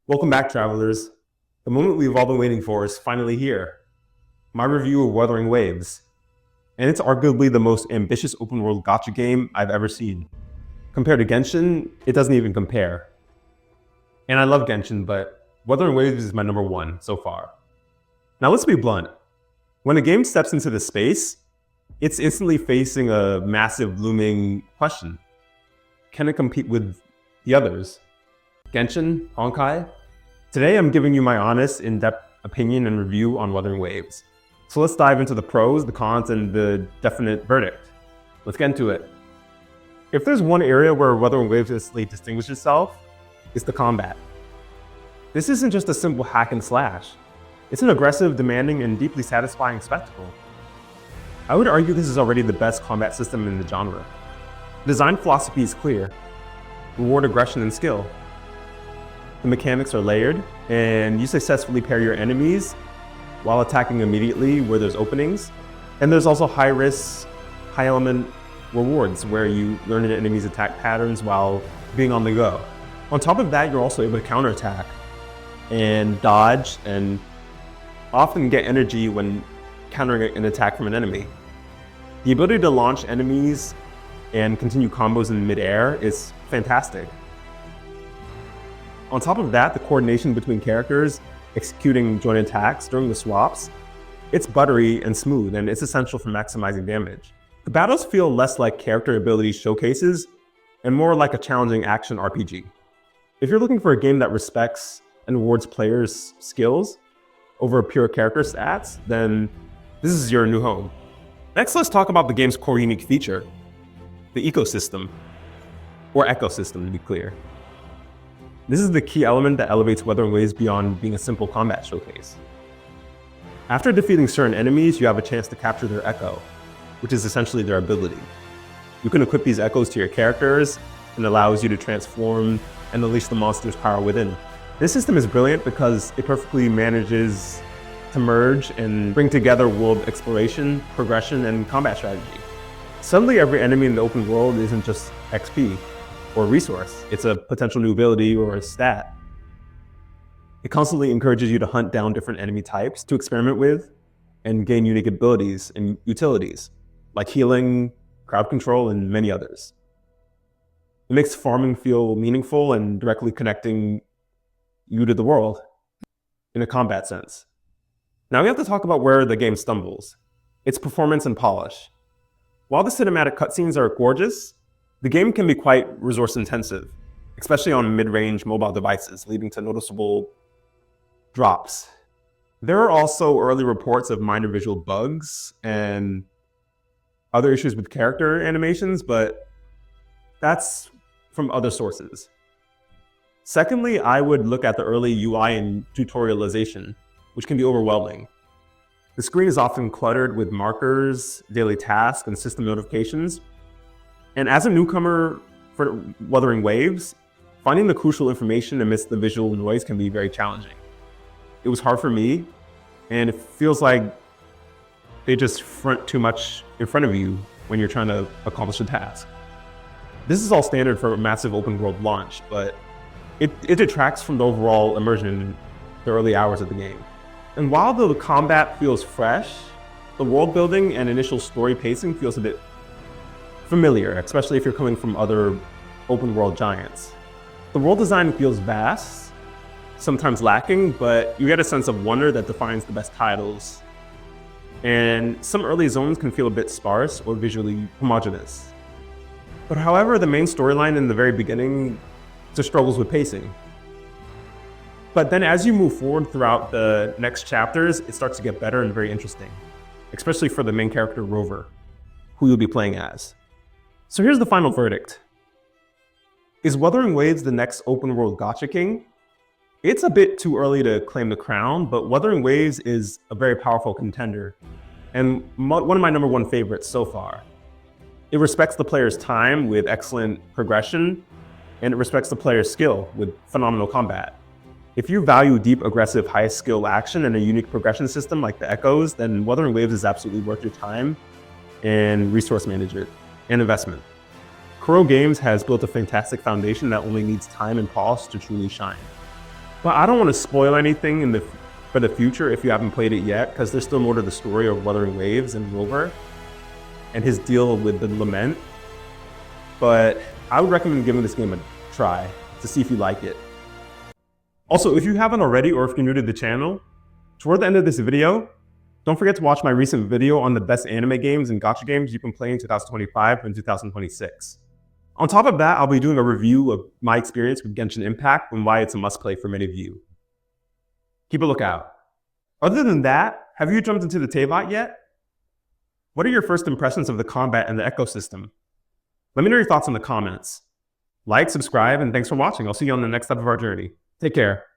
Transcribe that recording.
Welcome back, travelers. The moment we've all been waiting for is finally here. My review of Wuthering Waves. And it's arguably the most ambitious open world gacha game I've ever seen. Compared to Genshin, it doesn't even compare. And I love Genshin, but Wuthering Waves is my number one so far. Now let's be blunt. When a game steps into this space, it's instantly facing a massive looming question. Can it compete with the others? Genshin, Honkai? Today I'm giving you my honest, in-depth opinion and review on Wuthering Waves. So let's dive into the pros, the cons, and the definite verdict. Let's get into it. If there's one area where Wuthering Waves distinguishes itself, it's the combat. This isn't just a simple hack and slash. It's an aggressive, demanding, and deeply satisfying spectacle. I would argue this is already the best combat system in the genre. The design philosophy is clear. Reward aggression and skill. The mechanics are layered, and you successfully pair your enemies while attacking immediately where there's openings. And there's also high risk, high element rewards where you learn an enemy's attack patterns while being on the go. On top of that, you're also able to counterattack and dodge and often get energy when countering an attack from an enemy. The ability to launch enemies and continue combos in midair is fantastic. On top of that, the coordination between characters executing joint attacks during the swaps, it's buttery and smooth, and it's essential for maximizing damage. The battles feel less like character ability showcases and more like a challenging action RPG. If you're looking for a game that respects and rewards players' skills over pure character stats, then this is your new home. Next, let's talk about the game's core unique feature, the ecosystem, or ecosystem to be clear. This is the key element that elevates Wuthering Waves beyond being a simple combat showcase. After defeating certain enemies, you have a chance to capture their echo, which is essentially their ability. You can equip these echoes to your characters and allows you to transform and unleash the monster's power within. This system is brilliant because it perfectly manages to merge and bring together world exploration, progression, and combat strategy. Suddenly, every enemy in the open world isn't just XP or resource, it's a potential new ability or a stat. It constantly encourages you to hunt down different enemy types to experiment with and gain unique abilities and utilities, like healing, crowd control, and many others. It makes farming feel meaningful and directly connecting you to the world in a combat sense. Now we have to talk about where the game stumbles, its performance and polish. While the cinematic cutscenes are gorgeous, the game can be quite resource intensive, especially on mid-range mobile devices, leading to noticeable drops. There are also early reports of minor visual bugs and other issues with character animations, but that's from other sources. Secondly, I would look at the early UI and tutorialization, which can be overwhelming. The screen is often cluttered with markers, daily tasks, and system notifications. And as a newcomer for Wuthering Waves, finding the crucial information amidst the visual noise can be very challenging. It was hard for me, and it feels like they just front too much in front of you when you're trying to accomplish a task. This is all standard for a massive open world launch, but it detracts from the overall immersion in the early hours of the game. And while the combat feels fresh, the world building and initial story pacing feels a bit familiar, especially if you're coming from other open world giants. The world design feels vast, sometimes lacking, but you get a sense of wonder that defines the best titles. And some early zones can feel a bit sparse or visually homogeneous. But however, the main storyline in the very beginning just struggles with pacing. But then as you move forward throughout the next chapters, it starts to get better and very interesting, especially for the main character, Rover, who you'll be playing as. So here's the final verdict. Is Wuthering Waves the next open world gacha king? It's a bit too early to claim the crown, but Wuthering Waves is a very powerful contender and one of my number one favorites so far. It respects the player's time with excellent progression, and it respects the player's skill with phenomenal combat. If you value deep, aggressive, high-skill action and a unique progression system like the Echoes, then Wuthering Waves is absolutely worth your time and resource management and investment. Kuro Games has built a fantastic foundation that only needs time and polish to truly shine. But I don't want to spoil anything for the future if you haven't played it yet, because there's still more to the story of Wuthering Waves and Rover and his deal with the Lament. But I would recommend giving this game a try to see if you like it. Also, if you haven't already, or if you're new to the channel, toward the end of this video, don't forget to watch my recent video on the best anime games and gacha games you can play in 2025 and 2026. On top of that, I'll be doing a review of my experience with Genshin Impact and why it's a must-play for many of you. Keep a lookout. Other than that, have you jumped into the Teyvat yet? What are your first impressions of the combat and the ecosystem? Let me know your thoughts in the comments. Like, subscribe, and thanks for watching. I'll see you on the next step of our journey. Take care.